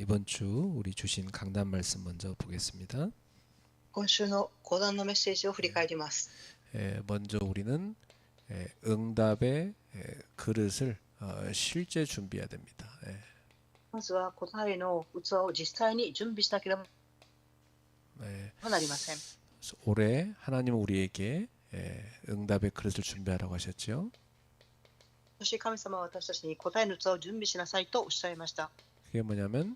이번 주 우리 주신 강단 말씀 먼저 보겠습니다. 今週の講談のメッセージを振り返ります。 먼저 우리는 응답의 그릇을 실제 준비해야 됩니다. まずは答えの器を実際に準備しなければなりません。 올해 하나님은 우리에게 응답의 그릇을 준비하라고 하셨죠. そして神様は私たちに答えの器を準備しなさいとおっしゃいました。 그게 뭐냐면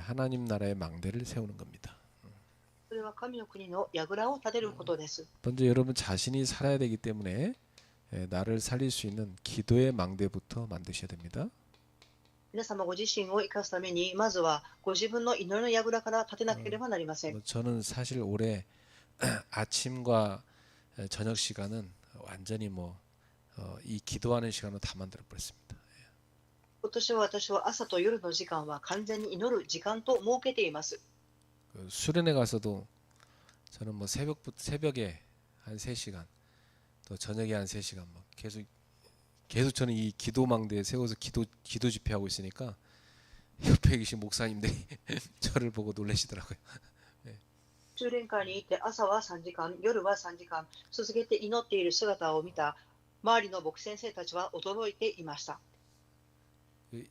하나님 나라의 망대를 세우는 겁니다. それは神の国の櫓を立てることです。 먼저 여러분 자신이 살아야 되기 때문에 나를 살릴 수 있는 기도의 망대부터 만드셔야 됩니다. 皆様ご自身を生かすためにまずはご自分の祈りの櫓から立てなければなりません。 저는 사실 올해 아침과 저녁 시간은 완전히 이 기도하는 시간으로 다 만들어 버렸습니다. 今年は私は朝と夜の時間は完全に祈る時間と設けています。 수련회 가서도 저는 새벽에 한 3시간 또 저녁에 한 3시간 계속 저는 이 기도망대에 세워서 기도 집회하고 있으니까 옆에 계신 목사님들이 저를 보고 놀라시더라고요. 修練会に行って朝は3時間、夜は3時間続けて祈っている姿を見た周りの牧先生たちは驚いていました。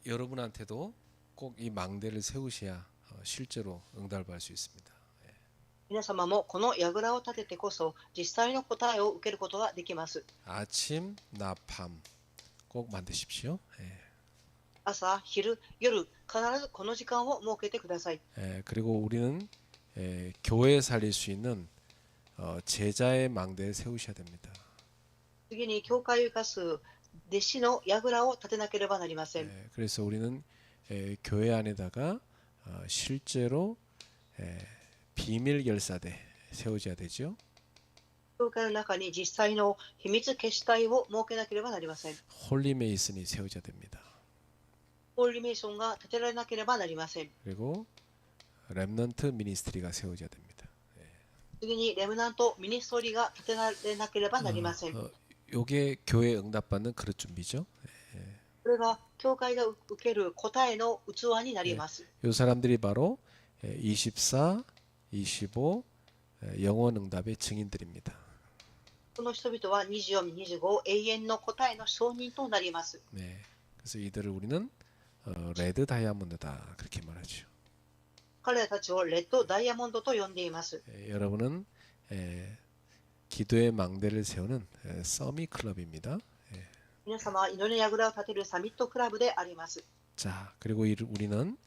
여러분한테도 꼭 이 망대를 세우셔야 실제로 응답을 받을 수 있습니다. 皆様もこの櫓を立ててこそ実際の答えを受けることができます。 아침, 낮, 밤 꼭 만드십시오. 朝、昼、夜、必ずこの時間を設けてください。 그리고 우리는 교회 살릴 수 있는 제자의 망대를 세우셔야 됩니다. 次に教会を生かす弟子の櫓を立てなければなりません。 그래서 우리는 교회 안에다가 실제로 비밀 결사대 세워져야 되죠. 教会の中に実際の秘密決死隊を設けなければなりません。 홀리 메이슨이 세워져야 됩니다. ホーリメーションが立てられなければなりません。 그리고 렘넌트 미니스트리가 세워져야 됩니다. 次にレムナントミニストリーが立てられなければなりません。 요게 교회 응답받는 그릇 준비죠. これが教会が受ける答えの器になります。 요 사람들이 바로 24, 25 영원 응답의 증인들입니다. この人々は24、25永遠の答えの証人となります。 네, 그래서 이들을 우리는 레드 다이아몬드다 그렇게 말하죠. 彼らたちをレッドダイヤモンドと呼んでいます。 여러분은 기도의 망대를 세우는 서미 클럽입니다. 皆様は祈りの櫓を立てるサミットクラブであります。 자, 그리고 우리는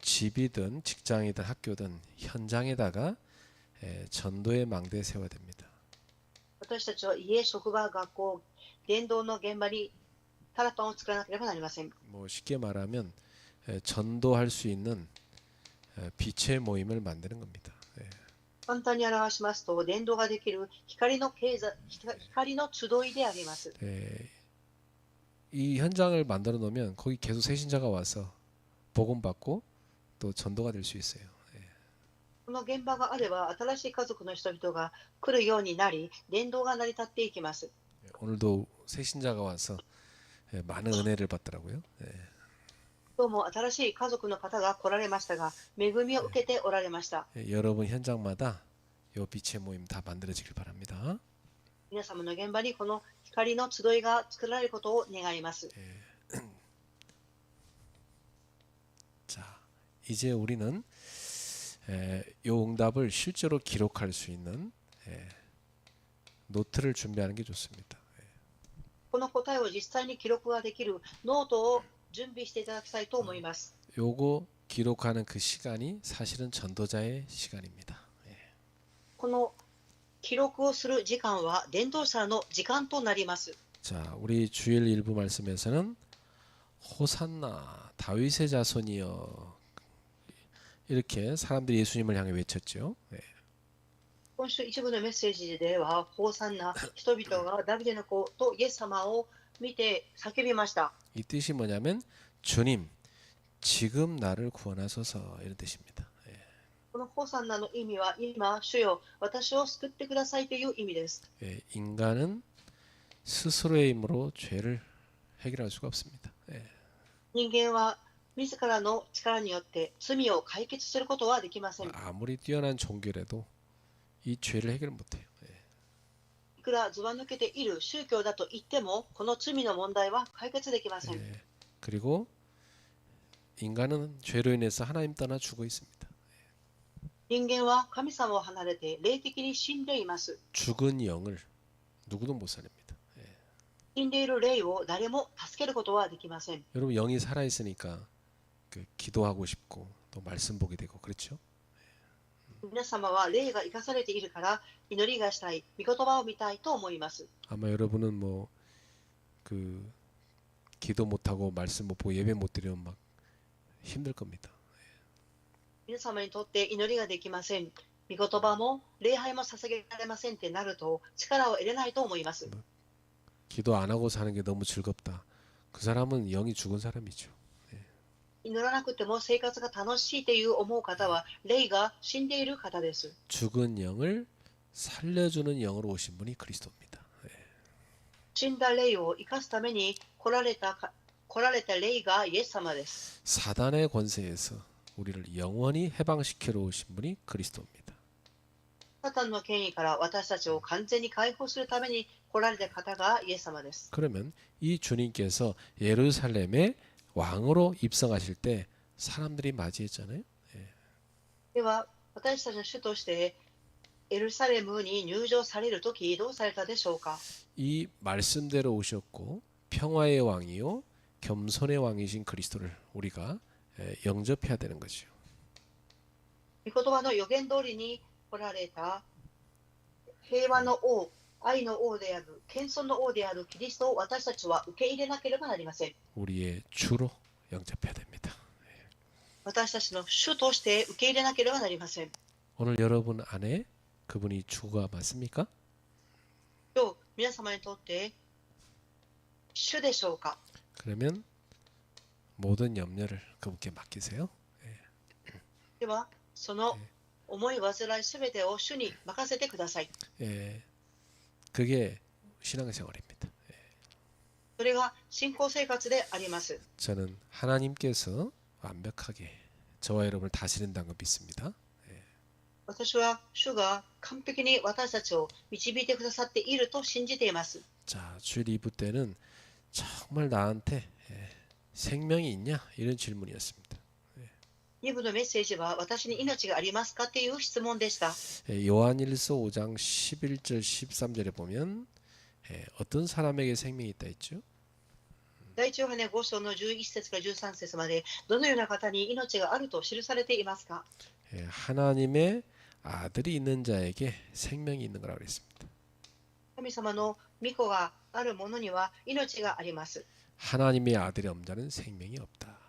집이든 직장이든 학교든 현장에다가 전도의 망대 세워야 됩니다. 私たちは家、職場、学校、伝道の現場にタラパンを作らなければなりません。 쉽게 말하면 전도할 수 있는 빛의 모임을 만드는 겁니다. 簡単に表しますと、伝道ができる光の集いであります。 이 현장을 만들어 놓으면 거기 계속 새신자가 와서 복음 받고 또 전도가 될 수 있어요. この現場があれば、新しい家族の人々が来るようになり、伝道が成り立っていきます。 오늘도 새신자가 와서 많은 은혜를 받더라고요. 今日も新しい家族の方が来られましたが、恵みを受けておられました。 여러분 현장마다 요 빛의 모임 다 만들어지길 바랍니다. 皆様の現場にこの光の集いが作られることを願います。 자, 이제 우리는 요 응답을 실제로 기록할 수 있는 노트를 준비하는 게 좋습니다. この答えを実際に記録ができるノートを準備していただきたいと思います。 요거 기록하는 그 시간이 사실은 전도자의 시간입니다. この記録をする時間は伝道者の時間となります。 자, 우리 주일 일부 말씀에서는 호산나 다윗의 자손이여 이렇게 사람들이 예수님을 향해 외쳤죠. 今週一部のメッセージでは、ホーサンナ、人々がダビデの子とイエス様を見て叫びました。 이 뜻이 뭐냐면 주님 지금 나를 구원하소서 이런 뜻입니다. このホーサンナの意味は、今、主よ、私を救ってくださいという意味です。 인간은 스스로의 힘으로 죄를 해결할 수가 없습니다. 人間は自らの力によって罪を解決することはできません。 아무리 뛰어난 종교라도 이 죄를 해결 못해요. いくらずば抜けている宗教だと言っても、この罪の問題は解決できません。 예. 그리고 인간은 죄로 인해서 하나님 떠나 죽어 있습니다. 人間は神様を離れて霊的に死んでいます。 죽은 영을 누구도 못 살립니다. 死んでいる霊を誰も助けることはできません。 여러분 영이 살아 있으니까 그 기도하고 싶고 또 말씀 보게 되고 그렇죠? 皆様は霊が生かされているから祈りがしたい、御言葉を見たいと思います。 아마 여러분은 뭐 그 기도 못 하고 말씀 못 보고 예배 못 드리면 막 힘들 겁니다. 皆様にとって祈りができません。御言葉も礼拝も捧げられませんってなると力を得れないと思います。 기도 안 하고 사는 게 너무 즐겁다. 그 사람은 영이 죽은 사람이죠. 祈らなくても生活が楽しいという思う方は霊が死んでいる方です。 죽은 영을 살려주는 영으로 오신 분이 그리스도입니다. 死んだ霊を生かすために来られた霊がイエス様です。 사단의 권세에서 우리를 영원히 해방시키러 오신 분이 그리스도입니다. サタンの権威から私たちを完全に解放するために来られた方がイエス様です。 그러면 이 주님께서 예루살렘의 왕으로 입성하실 때 사람들이 맞이했잖아요. では私たちの主としてエルサレムに入場されるときどうされたでしょうか。 이 말씀대로 오셨고 평화의 왕이요 겸손의 왕이신 그리스도를 우리가 영접해야 되는 거죠. 御言葉の予言通りに来られた平和の王、愛の王である、謙遜の王であるキリストを私たちは受け入れなければなりません。 우리의 주로 영접해야 됩니다. 私たちの主として受け入れなければなりません。 오늘 여러분 안에 그분이 주가 맞습니까? 今日皆様にとって主でしょうか。 그러면 모든 염려를 그분께 맡기세요. ではその思い煩いすべてを主に任せてください。 예, 그게 신앙생활입니다. それが信仰生活であります。 저는 하나님께서 완벽하게 저와 여러분을 다스린다는 걸 믿습니다. 私は主が完璧に私たちを導いてくださっていると信じています。 자, 주일 2부 때는 정말 나한테 생명이 있냐? 이런 질문이었습니다. 2部のメッセージは私に命がありますかっていう質問でした。 요한일서 5장 11절 13절에 보면 어떤 사람에게 생명이 있다 했죠? 第一ヨハネ5章の11節から13節までどのような方に命があると記されていますか。 하나님의 아들이 있는 자에게 생명이 있는 거라고 그랬습니다. 神様の御子がある者には命があります。 하나님의 아들이 없는 자는 생명이 없다.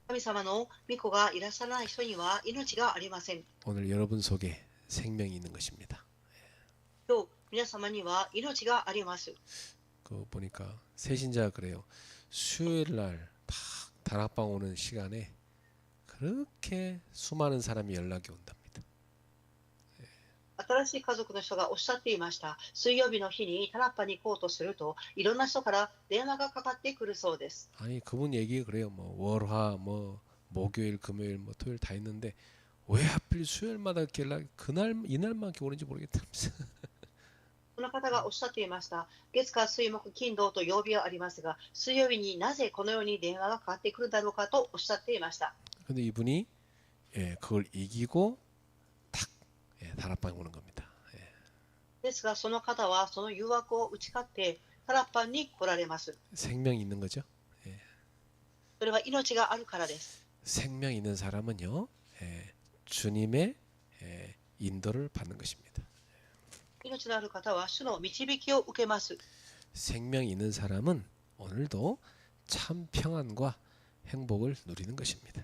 神様の御子がいらっしゃらない人には命がありません。 오늘 여러분 속에 생명이 있는 것입니다. 今日皆様には命があります。 그 보니까 새신자가 그래요. 수요일 날 딱 다락방 오는 시간에 그렇게 수많은 사람이 연락이 온답니다. 新しい家族の人がおっしゃっていました。水曜日の日にタラッパに行こうとするといろんな人から電話がかかってくるそうです。 아니 그분 얘기가 그래요. 뭐 월화 뭐 목요일 금요일 뭐 토요일 다 있는데 왜 하필 수요일마다 이렇게 연락 그날 이날만 이렇게 오는지 모르겠다면서. その方がおっしゃっていました。月火水木金土と曜日はありますが、水曜日になぜこのように電話がかかってくるんだろうかとおっしゃっていました。 근데 이분이 그걸 이기고 딱 다락방에 오는 겁니다. ですが、その方はその誘惑を打ち勝ってタラッパンに来られます。 생명이 있는 거죠. それは命があるからです。 생명 있는 사람은요 주님의 인도를 받는 것입니다. 命のある方は主の導きを受けます。 생명 있는 사람은 오늘도 참 평안과 행복을 누리는 것입니다.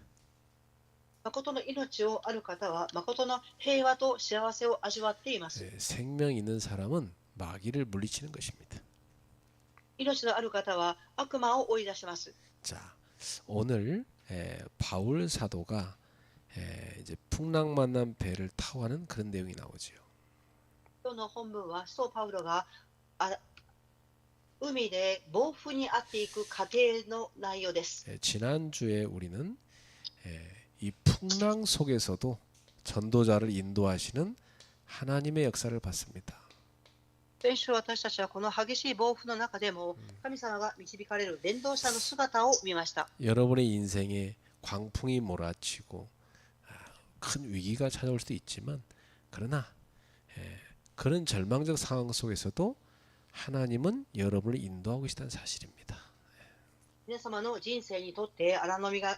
誠の命をある方は誠の平和と幸せを味わっています。 생명 있는 사람은 마귀를 물리치는 것입니다. 命のある方は悪魔を追い出します。 자, 오늘 바울 사도가 이제 풍랑 만난 배를 타고 가는 그런 내용이 나오지요. 今日の本文は使徒パウロが海で暴風に遭っていく過程の内容です。 지난주에 우리는 이 풍랑 속에서도 전도자를 인도하시는 하나님의 역사를 봤습니다. 先週私たちはこの激しい暴風の中でも神様が導かれる伝道者の姿を見ました。 여러분의 인생에 광풍이 몰아치고 큰 위기가 찾아올 수도 있지만 그러나 그런 절망적 상황 속에서도 하나님은 여러분을 인도하고 계시다는 사실입니다. 皆様の人生にとって荒波が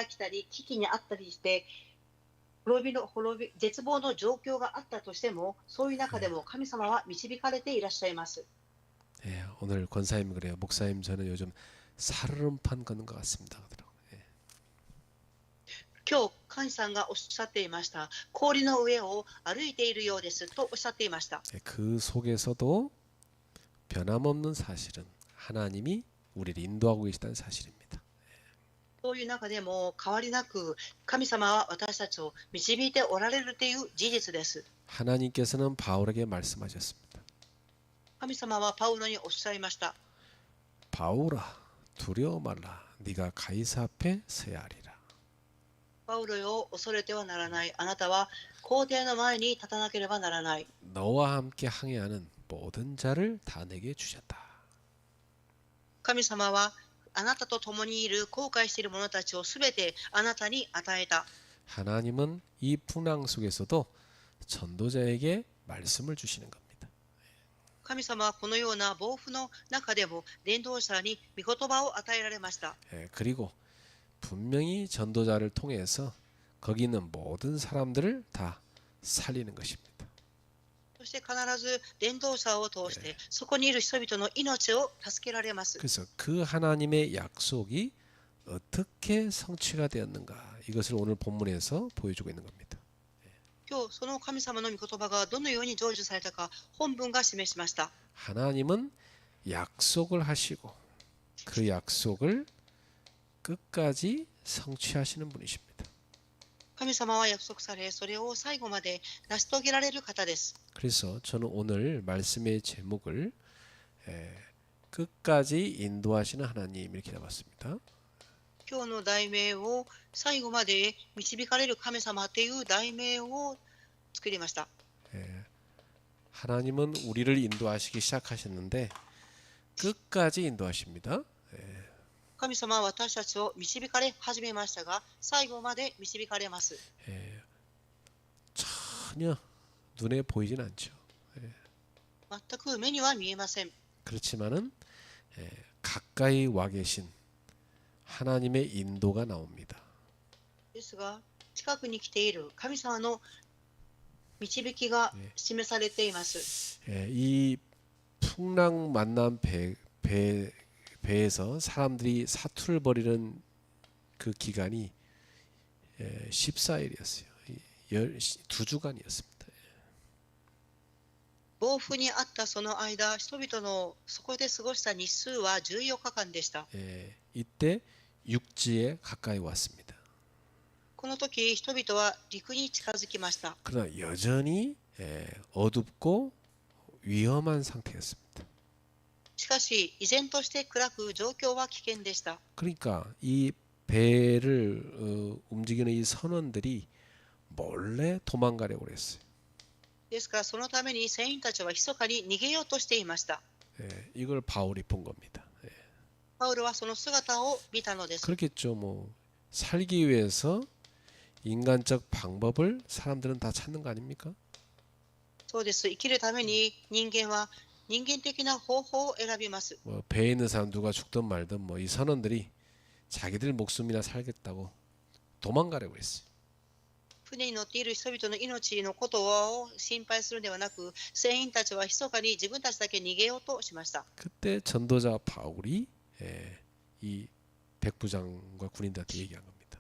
来たり危機にあったりして絶望の状況があったとしても、そういう中でも神様は導かれていらっしゃいます。 오늘 권사님 그래요. 목사님 저는 요즘 살얼음판 걷는 것 같습니다. 그러더라고요. 今日神さんがおっしゃっていました。氷の上を歩いているようですとおっしゃっていました。 그 속에서도 변함없는 사실은 하나님이 우리를 인도하고 계시다는 사실입니다. そういう中でも変わりなく神様は私たちを導いておられるという事実です。 하나님께서는 바울에게 말씀하셨습니다. 神様はパウロにおっしゃいました。 바울아 두려워 말라. 네가 가이사 앞에 서야 하리라. パウロよ恐れてはならない。あなたは皇帝の前に立たなければならない。 너와 함께 항해하는 모든 자를 다 내게 주셨다. 神様はあなたと共にいる後悔している者たちをすべてあなたに与えた。 하나님은 이 풍랑 속에서도 전도자에게 말씀을 주시는 겁니다. 神様はこのような暴風の中でも伝道者に御言葉を与えられました。 그리고 분명히 전도자를 통해서 거기 있는 모든 사람들을 다 살리는 것입니다. そして必ず伝道者を通してそこにいる人々の命を助けられます。 그래서 그 하나님의 약속이 어떻게 성취가 되었는가 이것을 오늘 본문에서 보여주고 있는 겁니다. 今日その神様の御言葉がどのように成就されたか本文が示しました。 하나님은 약속을 하시고 그 약속을 끝까지 성취하시는 분이십니다. 神様は約束され、それを最後まで成し遂げられる方です。 그래서 저는 오늘 말씀의 제목을 끝까지 인도하시는 하나님 이렇게 잡았습니다. 今日の題名を最後まで導かれる神様という題名を作りました。 하나님은 우리를 인도하시기 시작하셨는데 끝까지 인도하십니다. 神様は私たちを導かれ始めましたが、最後まで導かれます。 전혀 눈에 보이진 않죠. 全く目には見えません。 그렇지만은 가까이 와 계신 하나님의 인도가 나옵니다. ですが、近くに来ている神様の導きが示されています。 이 풍랑 만난 배에서 사람들이 사투를 벌이는 그 기간이 14일이었어요. 2주간이었습니다. 暴風にあったその間、人々のそこで過ごした日数は14日間でした。 이때 육지에 가까이 왔습니다. この時、人々は陸に近づきました。 그러나 여전히 어둡고 위험한 상태였습니다. しかし、依然として暗く状況は危険でした。 그러니까 이 배를 움직이는 이 선원들이 몰래 도망가려고 그랬어요. ですから、そのために船員たちは密かに逃げようとしていました。 이걸 바울이 본 겁니다. パウロはその姿を見たのです。 그렇겠죠. 뭐 살기 위해서 인간적 방법을 사람들은 다 찾는 거 아닙니까? そうです。生きるために人間は人間的な方法を選びます。 뭐 배에 있는 사람 누가 죽든 말든 뭐 이 선원들이 자기들 목숨이나 살겠다고 도망가려고 했어요. 船に乗っている人々の命のことを心配するのではなく、船員たちは密かに自分たちだけ逃げようとしました。 그때 전도자 바울이 이 백부장과 군인들한테 얘기한 겁니다.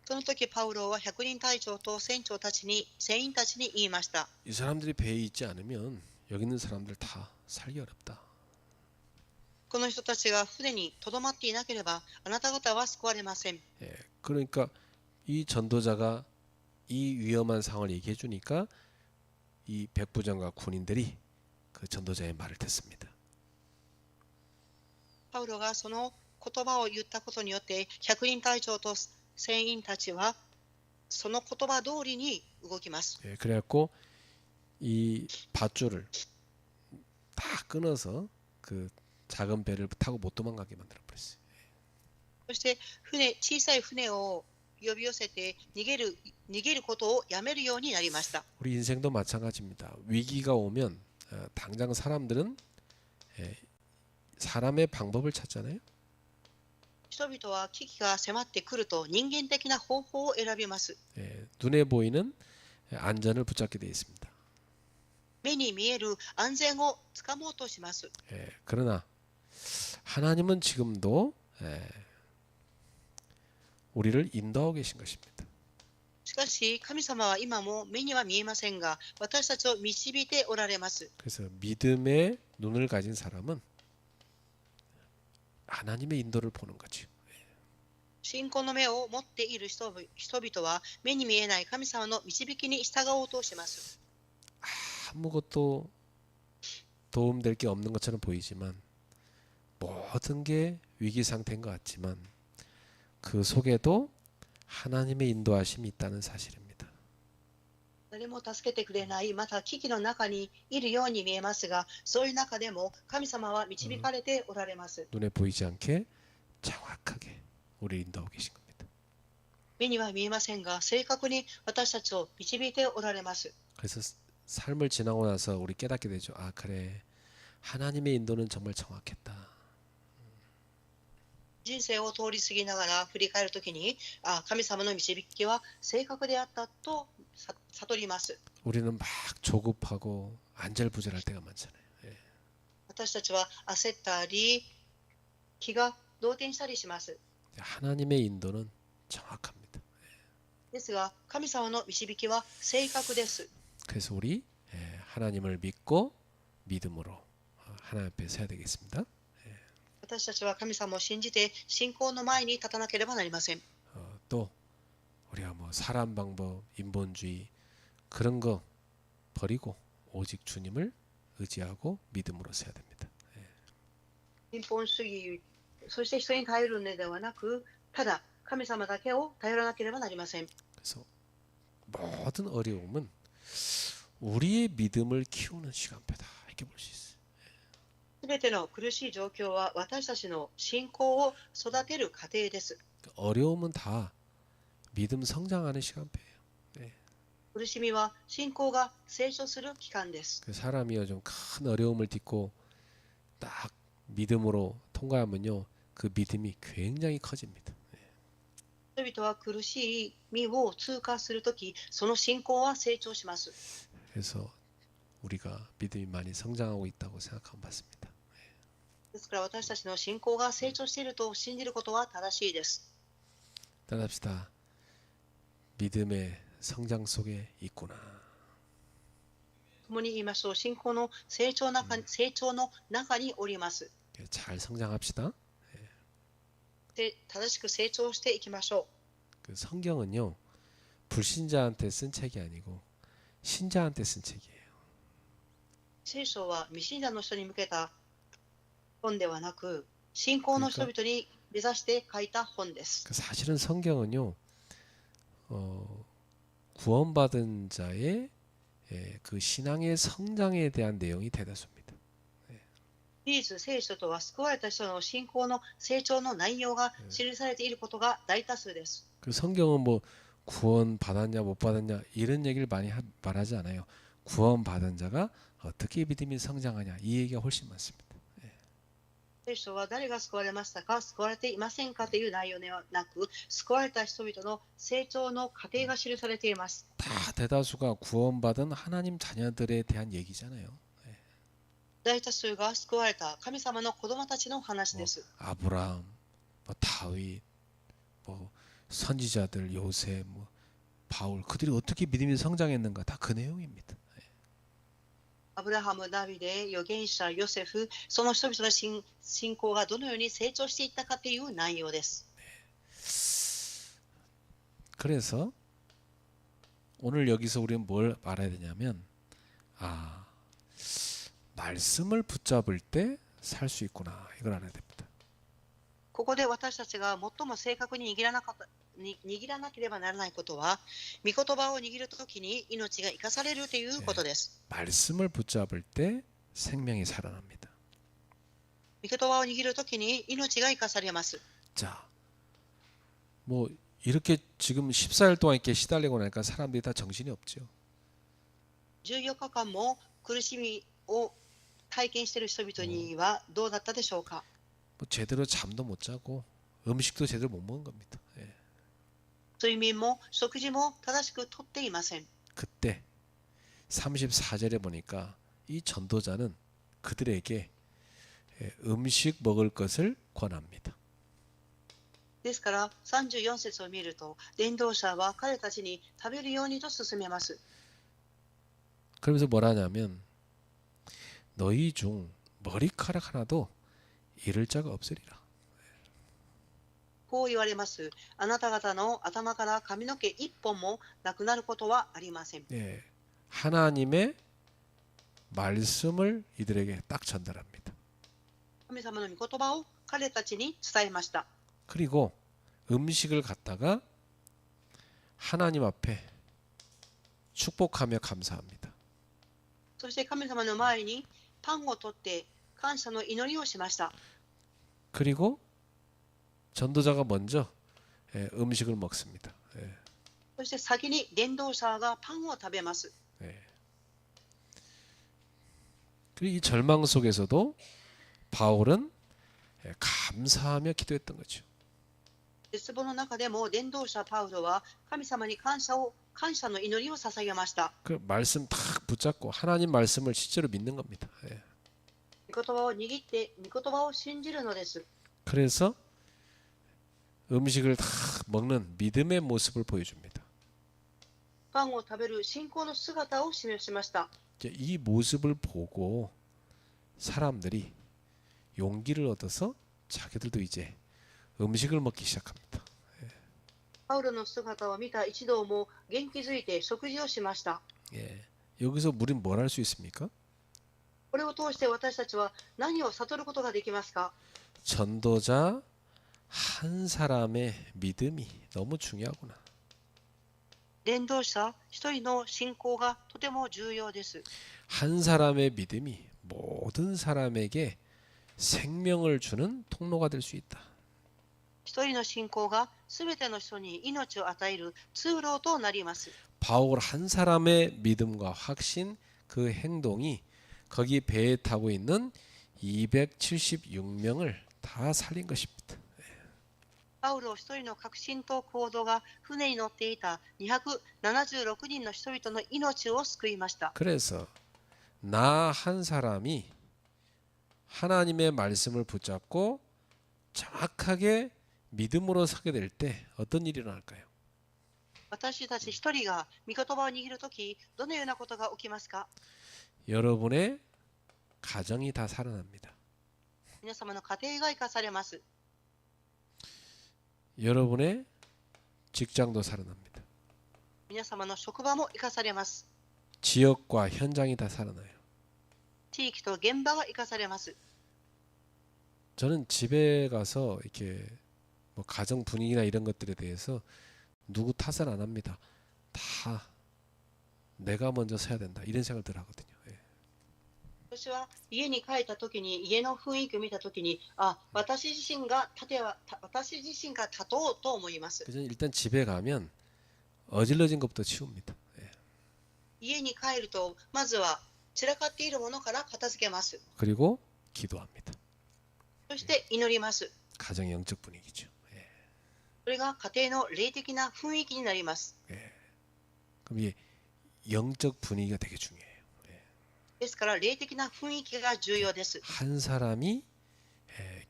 その時、パウロは百人隊長と船長たちに、船員たちに言いました。 이 사람들이 배에 있지 않으면 여기 있는 사람들 다 살기 어렵다. この人たちが船にとどまっていなければ、あなた方は救われません。 그러니까 이 전도자가 이 위험한 상황을 얘기해 주니까 이 백부장과 군인들이 그 전도자의 말을 듣습니다. パウロがその言葉を言ったことによって、百人隊長と船員たちはその言葉通りに動きます。 예, 그래갖고 이 밧줄을 다 끊어서 그 작은 배를 타고 못 도망가게 만들어 버렸어요. そして小さい船を呼び寄せて逃げることをやめるようになりました。 우리 인생도 마찬가지입니다. 위기가 오면 당장 사람들은 사람의 방법을 찾잖아요. 人々は危機が迫ってくると人間的な方法を選びます。 눈에 보이는 안전을 붙잡게 되어 있습니다. 目に見える安全をつかもうとします。 그러나 하나님은 지금도 우리를 인도하고 계신 것입니다. しかし神様は今も目には見えませんが、私たちを導いておられます。 그래서 믿음의 눈을 가진 사람은 하나님의 인도를 보는 거죠. 信仰の目を持っている人々は目に見えない神様の導きに従おうとします。 아무것도 도움될 게 없는 것처럼 보이지만 모든 게 위기 상태인 것 같지만 그 속에도 하나님의 인도하심이 있다는 사실입니다. 誰も助けてくれない、また危機の中にいるように見えますが、そういう中でも神様は導かれておられます。 눈에 보이지 않게 정확하게 우리를 인도하고 계신 겁니다. 目には見えませんが、正確に私たちを導いておられます。 그래서 삶을 지나고 나서 우리 깨닫게 되죠. 아 그래 하나님의 인도는 정말 정확했다. 人生を通り過ぎながら振り返るときに、神様の導きは正確であったと悟ります。 우리는 막 조급하고 안절부절할 때가 많잖아요. 私たちは焦ったり、気が動転したりします。 하나님의 인도는 정확합니다. ですが、神様の導きは正確です。 그래서 우리 하나님을 믿고 믿음으로 하나님 앞에 서야 되겠습니다. 私たちは神様を信じて信仰の前に立たなければなりません。 또 우리가 뭐 사람 방법, 인본주의 그런 거 버리고 오직 주님을 의지하고 믿음으로 서야 됩니다. 日本主義、そして人に頼るのではなく、ただ神様だけを頼らなければなりません。 그래서 모든 어려움은 우리의 믿음을 키우는 시간표다 이렇게 볼 수 있어요. すべての苦しい状況は私たちの信仰を育てる過程です。 어려움은 다 믿음 성장하는 시간표예요. 苦しみは信仰が成長する期間です。 그 사람이요 좀 큰 어려움을 딛고 딱 믿음으로 통과하면요 그 믿음이 굉장히 커집니다. 人々は苦しい身を通過するとき、その信仰は成長します。 그래서 우리가 믿음이 많이 성장하고 있다고 생각하면 맞습니다. ですから私たちの信仰が成長していると信じることは正しいです。 따라합시다. 믿음의 성장 속에 있구나. 共に言いましょう。信仰の成長の中におります。 잘 성장합시다. 正しく成長していきましょ 그 성경은요 불신자한테 쓴 책이 아니고 신자한테 쓴 책이에요. う。聖書は未信者の人に向けた本ではなく、信仰の人々に目指して書いた本です。 사실은 성경은요 구원받은 자의 그 신앙의 성장에 대한 내용이 대다수입니다. 事実、聖書とは救われた人の信仰の成長の内容が記されていることが大多数です。 그 성경은 뭐 구원 받았냐 못 받았냐 이런 얘기를 많이 말하지 않아요. 구원 받은 자가 어떻게 믿음이 성장하냐 이 얘기가 훨씬 많습니다. 聖書は誰が救われましたか、救われていませんかという内容ではなく、救われた人々の成長の過程が記されています。 다 대다수가 구원받은 하나님 자녀들에 대한 얘기잖아요. 大多数が救われた神様の子供たちの話です。 아브라함, 뭐 다윗, 뭐 선지자들 요셉, 뭐 바울 그들이 어떻게 믿음이 성장했는가 다 그 내용입니다. アブラハム、ダビデ、預言者、ヨセフ、その人々の信仰がどのように成長していったかという内容です。 그래서 오늘 여기서 우리는 뭘 알아야 되냐면 말씀을 붙잡을 때 살 수 있구나 이걸 알아야 됩니다. ここで私たちが最も正確に握らなければならないことは、御言葉を握るときに命が生かされるということです。 말씀을 붙잡을 때 생명이 살아납니다. 御言葉を握るときに命が生かされます。 자, 뭐 이렇게 지금 14일 동안 이렇게 시달리고 나니까 사람들이 다 정신이 없죠. 14日間も苦しみを体験している人々にはどうだったでしょうか。 뭐 제대로 잠도 못 자고 음식도 제대로 못 먹은 겁니다. 예. 睡眠も食事も正しくとっていません。 그때 34절에 보니까 이 전도자는 그들에게 음식 먹을 것을 권합니다. ですから34節を見ると、伝道者は彼たちに食べるようにと勧めます。 그러면서 뭐라 하냐면 너희 중 머리카락 하나도 잃을 자가 없으리라. こう言われます。あなた方の頭から髪の毛一本もなくなることはありません。 예, 하나님의 말씀을 이들에게 딱 전달합니다. 神様の御言葉を彼たちに伝えました。 그리고 음식을 갖다가 하나님 앞에 축복하며 감사합니다. そして神様の前にパンを取って感謝の祈りをしました。 그리고 전도자가 먼저 음식을 먹습니다. 예, そして先に伝道者がパンを食べます。 예. 그리고 이 절망 속에서도 바울은 감사하며 기도했던 거죠. 絶望の中でも伝道者パウロは神様に感謝の祈りを捧げました。 그 말씀 딱 붙잡고 하나님 말씀을 실제로 믿는 겁니다. 예. 御言葉を握って御言葉を信じるのです。 그래서 음식을 다 먹는 믿음의 모습을 보여줍니다. パンを食べる信仰の姿を示しました。 이제 이 모습을 보고 사람들이 용기를 얻어서 자기들도 이제 음식을 먹기 시작합니다. パウロの姿を見た一同も元気づいて食事をしました。 예. 여기서 우린 뭘 할 수 있습니까? これを通して私たちは何を悟ることができますか。 전도자 한 사람의 믿음이 너무 중요하구나. 伝道者一人の信仰がとても重要です。 한 사람의 믿음이 모든 사람에게 생명을 주는 통로가 될 수 있다. 一人の信仰がすべての人に命を与える通路となります。 바울 한 사람의 믿음과 확신 그 행동이 거기 배에 타고 있는 276명을 다 살린 것입니다. パウロ一人の確信と行動が船に乗っていた276人の人々の命を救いました。 그래서 나 한 사람이 하나님의 말씀을 붙잡고 정확하게 믿음으로 서게 될 때 어떤 일이 일어날까요? 私たち一人が御言葉を握るとき、どのようなことが起きますか。 여러분의 가정이 다 살아납니다. 皆様の家庭が生かされます。 여러분의 직장도 살아납니다. 皆様の職場も生かされます。 지역과 현장이 다 살아나요. 地域と現場が生かされます。 저는 집에 가서 이렇게 뭐 가정 분위기나 이런 것들에 대해서 누구 탓을 안 합니다. 다 내가 먼저 서야 된다 이런 생각을 늘 하거든요. 예. 私は家に帰ったときに、家の雰囲気を見たときに、私自身が立とうと思います。 그래서 일단 집에 가면 어질러진 것부터 치웁니다. 예. 家に帰ると、まずは散らかっているものから片付けます。 그리고 기도합니다. そして祈ります。 가정의 영적 분위기죠. 예. それが家庭の霊的な雰囲気になります。 예. 그럼 이 영적 분위기가 되게 중요해요. ですから霊的な雰囲気が重要です。 한 사람이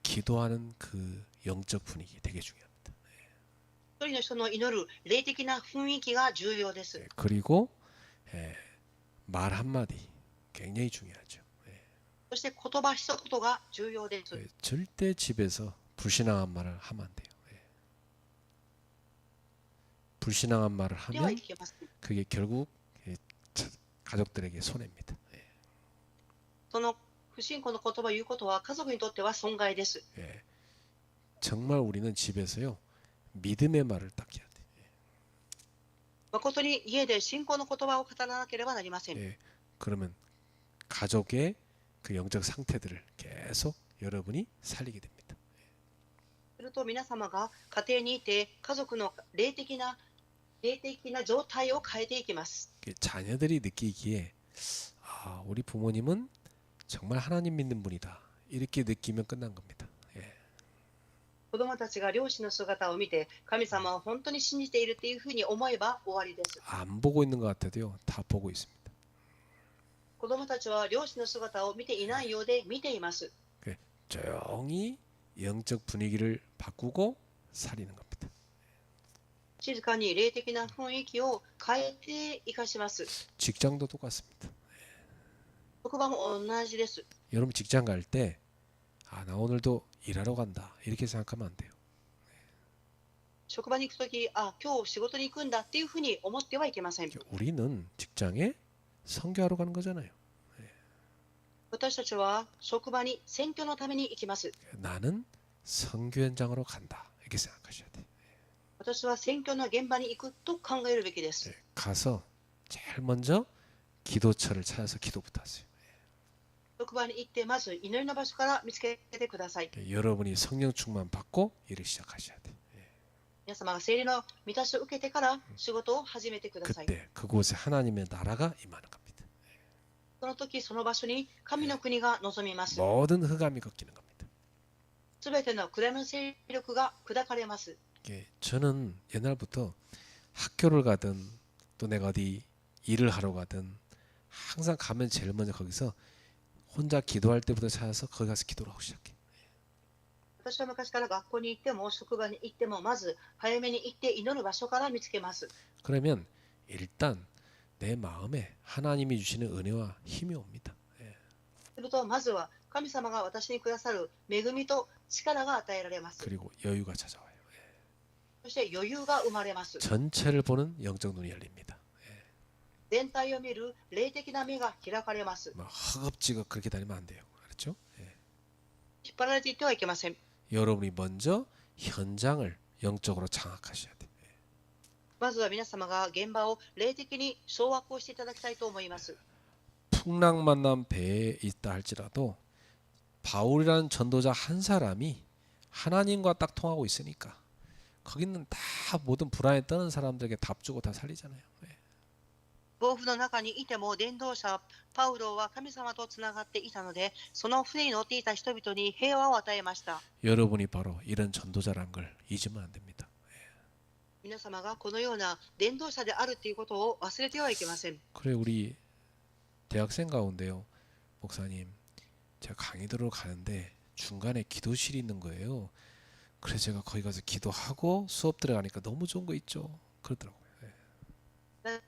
기도하는 그 영적 분위기 되게 중요합니다. 一人の人の祈る霊的な雰囲気が重要です。 그리고 말 한마디 굉장히 중요하죠. そして言葉一言が重要です。 절대 집에서 불신앙한 말을 하면 안 돼요. 불신앙한 말을 では 하면 いけません。 그게 결국 가족들에게 손해입니다. その不信仰の言葉を言うことは家族にとっては損害です。 정말 우리는 집에서요 믿음의 말을 딱 해야 돼. 誠に家で信仰の言葉を語らなければなりません。 예, 그러면 가족의 그 영적 상태들을 계속 여러분이 살리게 됩니다. すると皆様が家庭にいて家族の霊的な状態を変えていきます。 자녀들이 느끼기에 아, 우리 부모님은 정말 하나님 믿는 분이다. 이렇게 느끼면 끝난 겁니다. 예. 子供たちが両親の姿を見て神様を本当に信じているというふうに思えば終わりです。 안 보고 있는 것 같아도요. 다 보고 있습니다. 子供たちは両親の姿を見ていないようで見ています。 조용히 영적 분위기를 바꾸고 살리는 겁니다. 静かに霊的な雰囲気を変えて生かします。 직장도 똑같습니다. 職場も同じです。 여러분 직장 갈 때 아, 나 오늘도 일하러 간다. 이렇게 생각하면 안 돼요. 職場に行くとき、あ、今日仕事に行くんだっていうふうに思ってはいけません。 우리는 직장에 선교하러 가는 거잖아요. 私たちは職場に選挙のために行きます。 나는 선교 현장으로 간다. 이렇게 생각하셔야 돼요. 私は選挙の現場に行くと考えるべきです。 가서 제일 먼저 기도처를 찾아서 기도부터 하세요. 職場に行ってまず祈りの場所から見つけてください。 여러분이 성령 충만 받고 일을 시작하셔야 돼요. 皆様が聖霊の満たしを受けてから仕事を始めてください。 그때 그곳에 하나님의 나라가 임하는 겁니다. その時その場所に神の国が望みます。 모든 흑암이 꺾이는 겁니다. すべての暗闇の勢力が砕かれます。 저는 옛날부터 학교를 가든 또 내가 어디 일을 하러 가든 항상 가면 제일 먼저 거기서 혼자 기도할 때부터 찾아서 거기 가서 기도를 하고 시작해. 私は昔から学校に行っても職場に行ってもまず早めに行って祈る場所から見つけます。 그러면 일단 내 마음에 하나님이 주시는 은혜와 힘이 옵니다. するとまずは神様が私にくださる恵みと力が与えられます。 그리고 여유가 찾아와요. そして余裕が生まれます。 전체를 보는 영적 눈이 열립니다. 全体を見る霊的な目が開かれます。 막 허겁지겁 그렇게 다니면 안 돼요. 알았죠? 引っ張られていってはいけません。 여러분이 먼저 현장을 영적으로 장악하셔야 돼요. まずは皆様が現場を霊的に掌握をしていただきたいと思います。 풍랑 만난 배에 있다 할지라도 바울이라는 전도자 한 사람이 하나님과 딱 통하고 있으니까 거기는 다 모든 불안에 떠는 사람들에게 답 주고 다 살리잖아요. 暴風の中にいても伝道者パウロは神様とつながっていたので、その船に乗っていた人々に平和を与えました。 여러분이 바로 이런 전도자란 걸 잊으면 안 됩니다. 皆様がこのような伝道者であるということを忘れてはいけません。 그래 우리 대학생 가운데요. 목사님 제가 강의 들으러 가는데 중간에 기도실이 있는 거예요. 그래서 제가 거기 가서 기도하고 수업 들어가니까 너무 좋은 거 있죠. 그러더라고요.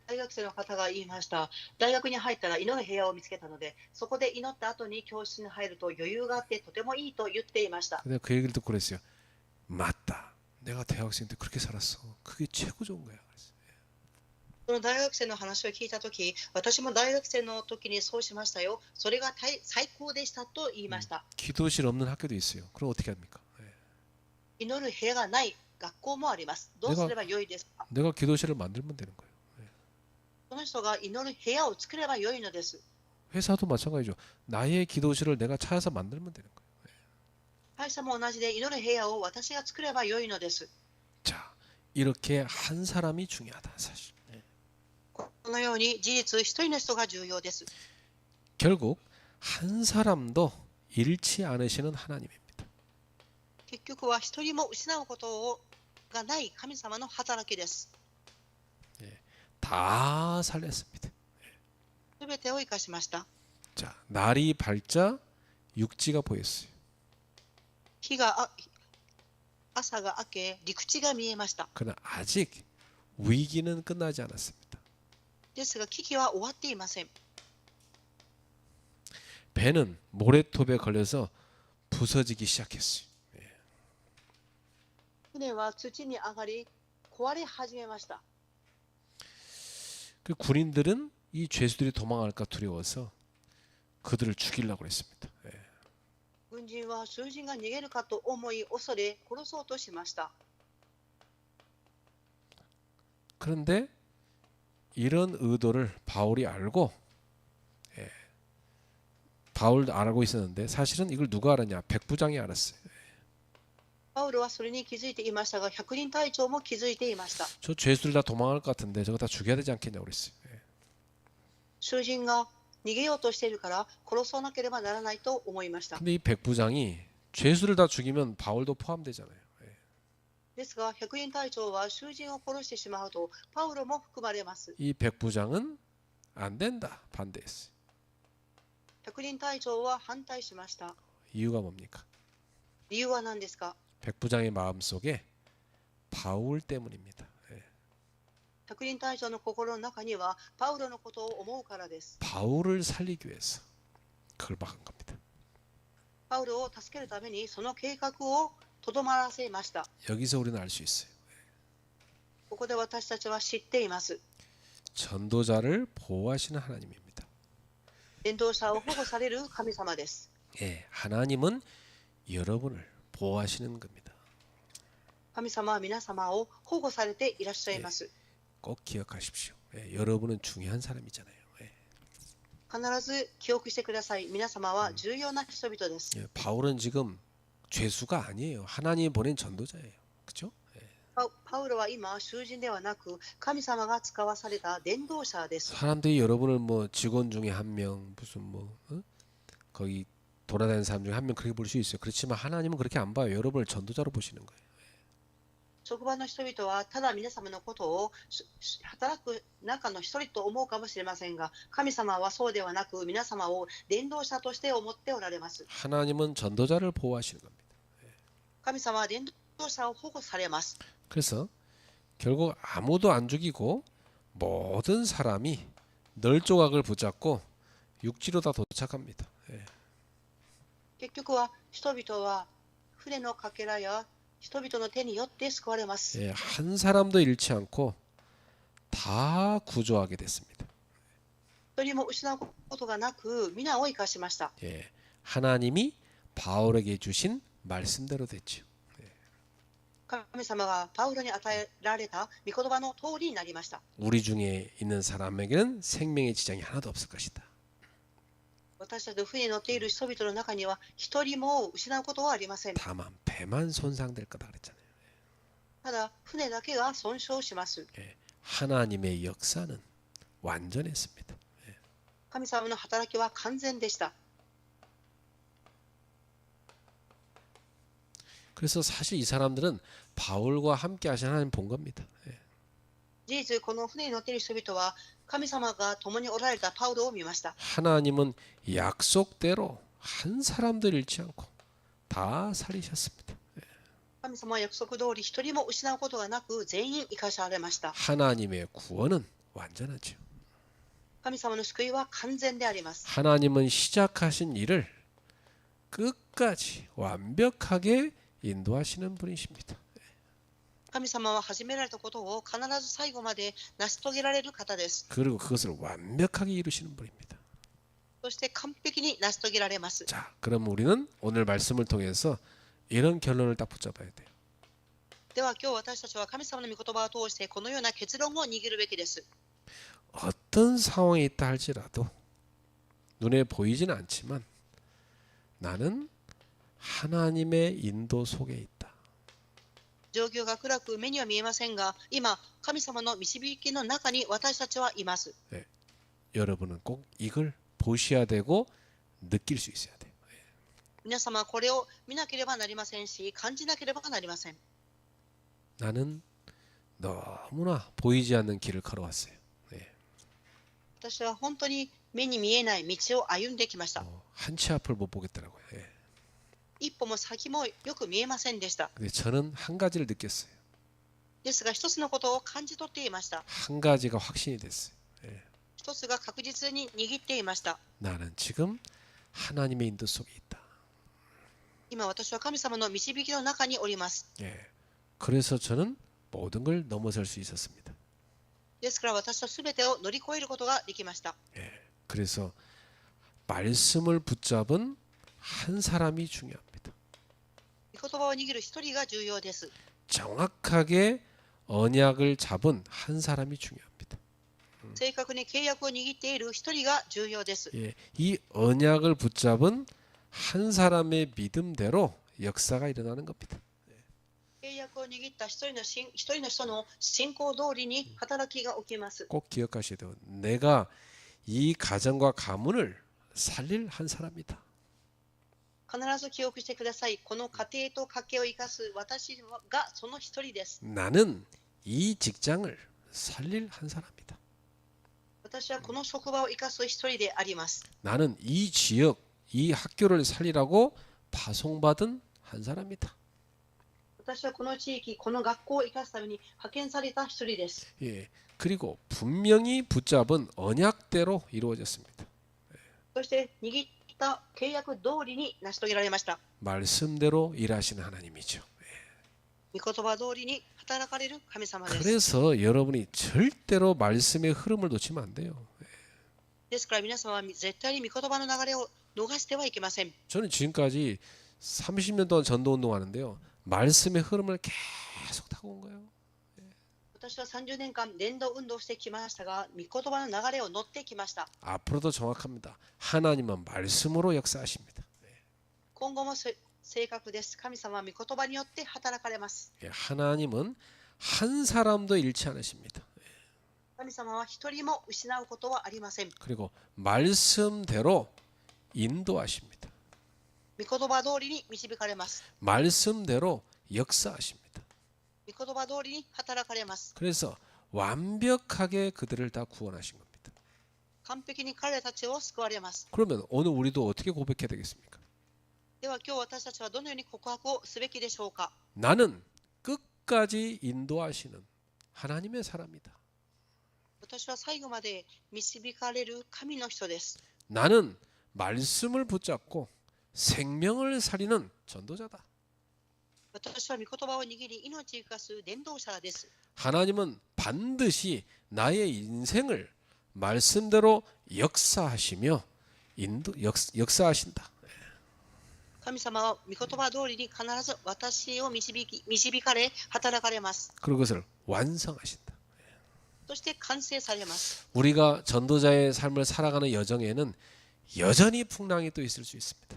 大学生の方が言いました。大学に入ったら祈る部屋を見つけたので、そこで祈った後に教室に入ると余裕があってとてもいいと言っていました。 근데 그 얘기를 듣고 그랬어요. 맞다. 내가 대학생 때 그렇게 살았어. 그게 최고 좋은 거야. 그랬어요. その大学生の話を聞いたとき、私も大学生の時にそうしましたよ。それが最高でしたと言いました。 기도실 없는 학교도 있어요. 그럼 어떻게 합니까? 祈る部屋がない学校もあります。どうすればよいですか？ 내가 기도실을 만들면 되는 거예요. その人が祈る部屋を作ればよいのです。 회사도 마찬가지죠. 나의 기도실을 내가 찾아서 만들면 되는 거예요. 会社も同じで祈る部屋を私が作ればよいのです。 자, 이렇게 한 사람이 중요하다 사실. このように事実一人の人が重要です。 결국 한 사람도 잃지 않으시는 하나님입니다. 結局は一人も失うことがない神様の働きです。 다 살렸습니다. すべてを生かしました。 자, 날이 밝자 육지가 보였어요. 朝が明け陸地が見えました。 그러나 아직 위기는 끝나지 않았습니다. ですが危機は終わっていません。 배는 모래톱에 걸려서 부서지기 시작했어요. 船は土に上がり壊れ始めました。 그 군인들은 이 죄수들이 도망갈까 두려워서 그들을 죽이려고 했습니다. 軍人は囚人が逃げるかと思い恐れ殺そうとしました。 그런데 이런 의도를 바울이 알고, 예, 바울 알고 있었는데 사실은 이걸 누가 알았냐? 백부장이 알았어요. パウロはそれに気づいていましたが、百人隊長も気づいていました。 저 죄수들 다 도망갈 것 같은데 저거 다 죽여야 되지 않겠냐고 그랬어요. 예. 囚人が逃げようとしているから殺さなければならないと思いました。 근데 이 백부장이 죄수를 다 죽이면 바울도 포함되잖아요. 예. ですが、百人隊長は囚人を殺してしまうと、パウロも含まれます。 이 백부장은 안 된다, 반대했어요. 百人隊長は反対しました。 이유가 뭡니까? 理由は何ですか？ 백부장의 마음속에 바울 때문입니다. 예. 百人隊長の心の中にはパウロのことを思うからです。 바울을 살리기 위해서 그걸 막은 겁니다. パウロを助けるためにその計画をとどまらせました。 여기서 우리는 알 수 있어요. ここで私たちは知っています。 전도자를 보호하시는 하나님입니다. 伝道者を保護される神様です。 예, 하나님은 여러분을 보호하시는 겁니다. 神様は皆様を保護されていらっしゃいます。 꼭 기억하십시오. 예, 여러분은 중요한 사람이잖아요. 예. 必ず記憶してください。皆様は重要な人々です。 예, 바울은 지금 죄수가 아니에요. 하나님이 보낸 전도자예요. 그렇죠? パウロは今囚人ではなく神様が使わされた伝道者です。 사람들이 여러분을 뭐 직원 중에 한 명, 무슨 뭐 거기 돌아다니는 사람 중에 한 명 그렇게 볼 수 있어요. 그렇지만 하나님은 그렇게 안 봐요. 여러분을 전도자로 보시는 거예요. 職場の人々はただ皆様のことを働く中の一人と思うかもしれませんが、神様はそうではなく皆様を伝道者として思っておられます。 하나님은 전도자를 보호하시는 겁니다. 神様は伝道者を保護されます。 그래서 결국 아무도 안 죽이고 모든 사람이 널 조각을 붙잡고 육지로 다 도착합니다. 예. 結局は人々は船のかけらや人々の手によって救われます。 예, 한 사람도 잃지 않고 다 구조하게 됐습니다. 一人も失うことがなく皆を生かしました。 예, 하나님이 바울에게 주신 말씀대로 됐죠. 神様がパウロに与えられた御言葉の通りになりました。 우리 중에 있는 사람에게는 생명의 지장이 하나도 없을 것이다. 私たちの船に乗っている人々の中には一人も失うことはありません。 다만 배만 손상될 거다 그랬잖아요. ただ船だけが損傷します。 예, 하나님의 역사는 완전했습니다. 神様の働きは完全でした。 그래서 사실 이 사람들은 바울과 함께 하신 하나님 본 겁니다. 예. 事実、この船に乗っている人々は神様が共におられたパウロを見ました。 하나님은 약속대로 한 사람도 잃지 않고 다 살리셨습니다. 神様は約束通り一人も失うことがなく全員生かされました。 하나님의 구원은 완전하죠. 神様の救いは完全であります。 하나님은 시작하신 일을 끝까지 완벽하게 인도하시는 분이십니다. 神様は始められたことを必ず最後まで成し遂げられる方です。 그리고 그것을 완벽하게 이루시는 분입니다. そして完璧に成し遂げられます。 자, 그럼 우리는 오늘 말씀을 통해서 이런 결론을 딱 붙잡아야 돼요. では今日私たちは神様の御言葉を通してこのような結論を握るべきです。 어떤 상황에 있다 할지라도 눈에 보이지는 않지만 나는 하나님의 인도 속에 있다. 状況が暗く目には見えませんが、今神様の導きの中に私たちはいます。 네, 여러분은 꼭 이걸 보셔야 되고 느낄 수 있어야 돼요. 皆様はこれを見なければなりませんし、感じなければなりません。 나는 너무나 보이지 않는 길을 걸어왔어요. 네. 私は本当に目に見えない道を歩んできました。 한치 앞을 못 보겠더라고요. 예. 一歩も先もよく見えませんでした。 근데 저는 한 가지를 느꼈어요. ですが一つのことを感じ取っていました。 한 가지가 확신이 됐어요. 예. 一つが確実に握っていました。 나는 지금 하나님의 인도 속에 있다. 今私は神様の導きの中におります。 예. 그래서 저는 모든 걸 넘어설 수 있었습니다. ですから私は全てを乗り越えることができました。 예. 그래서 말씀을 붙잡은 한 사람이 중요합니다. 御言葉を握る一人が重要です。 정확하게 언약을 잡은 한 사람이 중요합니다. 正確に契約を握っている一人が重要です。 예, 이 언약을 붙잡은 한 사람의 믿음대로 역사가 일어나는 겁니다. 契約を握った一人の人の信仰通りに働きが起きます。 꼭 기억하셔야 돼요. 내가 이 가정과 가문을 살릴 한 사람이다. 必ず記憶してください。この家庭と家計を生かす私がその一人です。 나는 이 직장을 살릴 한 사람이다. 私はこの職場を生かす一人であります。 나는 이 지역, 이 학교를 살리라고 파송받은 한 사람이다. 私はこの地域、この学校を生かすために派遣された一人です。 예, 그리고 분명히 붙잡은 언약대로 이루어졌습니다. そして握った契約通りに成し遂げられました。 말씀대로 일하시는 하나님이죠. 御言葉通りに働かれる神様です。 그래서 여러분이 절대로 말씀의 흐름을 놓치면 안 돼요. ですから皆様は絶対に御言葉の流れを逃してはいけません。 저는 지금까지 30년 동안 전도 운동하는데요. 말씀의 흐름을 계속 타고 온 거예요. 私は30年間伝道運動してきましたが、御言葉の流れを乗ってきました。 앞으로도 정확합니다. 하나님은 말씀으로 역사하십니다. 今後も正確です。神様は御言葉によって働かれます。 예, 하나님은 한 사람도 잃지 않으십니다. 神様は一人も失うことはありません。 그리고 말씀대로 인도하십니다. 御言葉通りに導かれます。 말씀대로 역사하십니다. 御言葉通りに働かれます。 그래서 완벽하게 그들을 다 구원하신 겁니다. 完璧に彼らたちを救われます。 그러면 오늘 우리도 어떻게 고백해야 되겠습니까? では今日私たちはどのように告白をすべきでしょうか。 나는 끝까지 인도하시는 하나님의 사람이다. 私は最後まで導かれる神の人です。 나는 말씀을 붙잡고 생명을 살리는 전도자다. 私は御言葉を握り命を生かす伝道者です。 하나님은 반드시 나의 인생을 말씀대로 역사하시며 역사하신다. 神様は御言葉通りに必ず私を導かれ働かれます。 그것을 완성하신다. そして完成されます。 우리가 전도자의 삶을 살아가는 여정에는 여전히 풍랑이 또 있을 수 있습니다.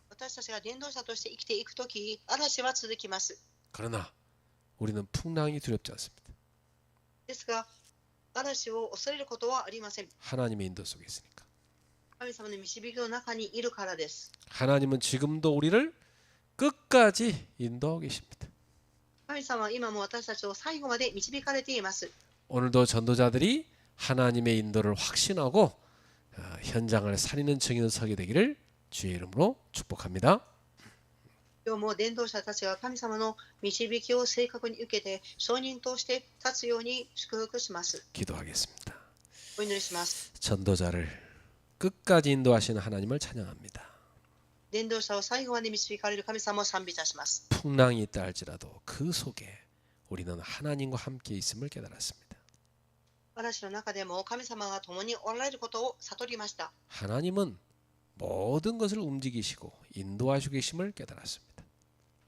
私たちが伝道者として生きていくとき、嵐は続きます。 그러나 우리는 풍랑이 두렵지 않습니다. ですが、嵐を恐れることはありません。 하나님의 인도 속에 있으니까. 神様の導きの中にいるからです。 하나님은 지금도 우리를 끝까지 인도하고 계십니다. 神様は今も私たちを最後まで導かれています。 오늘도 전도자들이 하나님의 인도를 확신하고 현장을 살리는 증인으로 서게 되기를 주의 이름으로 축복합니다. 今日も伝道者たちが神様の導きを正確に受けて証人として立つように祝福します。 기도하겠습니다. お祈りします。 전도자를 끝까지 인도하시는 하나님을 찬양합니다. 伝道者を最後まで導かれる神様を賛美いたします。 풍랑이 있다 할지라도 그 속에 우리는 하나님과 함께 있음을 깨달았습니다. 嵐の中でも神様が共におられることを悟りました。 하나님은 모든 것을 움직이시고 인도하시고 계심을 깨달았습니다.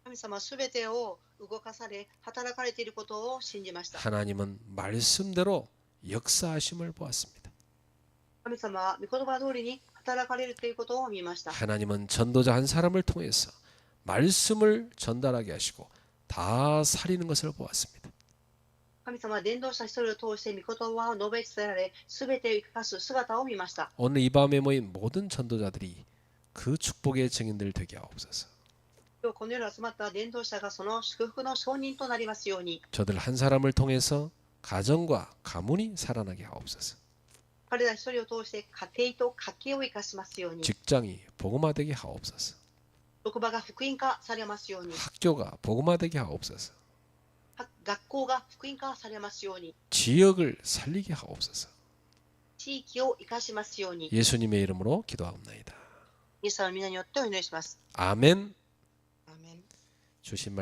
神様はすべてを動かされ働かれていることを信じました。 하나님은 말씀대로 역사하심을 보았습니다. 神様は御言葉通りに働かれるということを見ました。 하나님은 전도자 한 사람을 통해서 말씀을 전달하게 하시고 다 살리는 것을 보았습니다. 神様は伝道者一人を通して御言葉を述べ伝えられ、すべてを生かす姿を見ました。 오늘 이 밤에 모인 모든 전도자들이 그 축복의 증인들 되게 하옵소서. 今日この夜集まった伝道者がその祝福の証人となりますように、 저들 한 사람을 통해서 가정과 가문이 살아나게 하옵소서. 彼ら一人を通して家庭と家計を生かしますように、 직장이 복음화되게 하옵소서. 職場が福音化されますように、 학교가 복음화되게 하옵소서. 学校が福音化されますように、 지역을 살리게 하옵소서. 地域を生かしますように、 예수님의 이름으로 기도하옵나이다. イエス様の皆によってお祈りします。 아멘. アーメン。 주신 말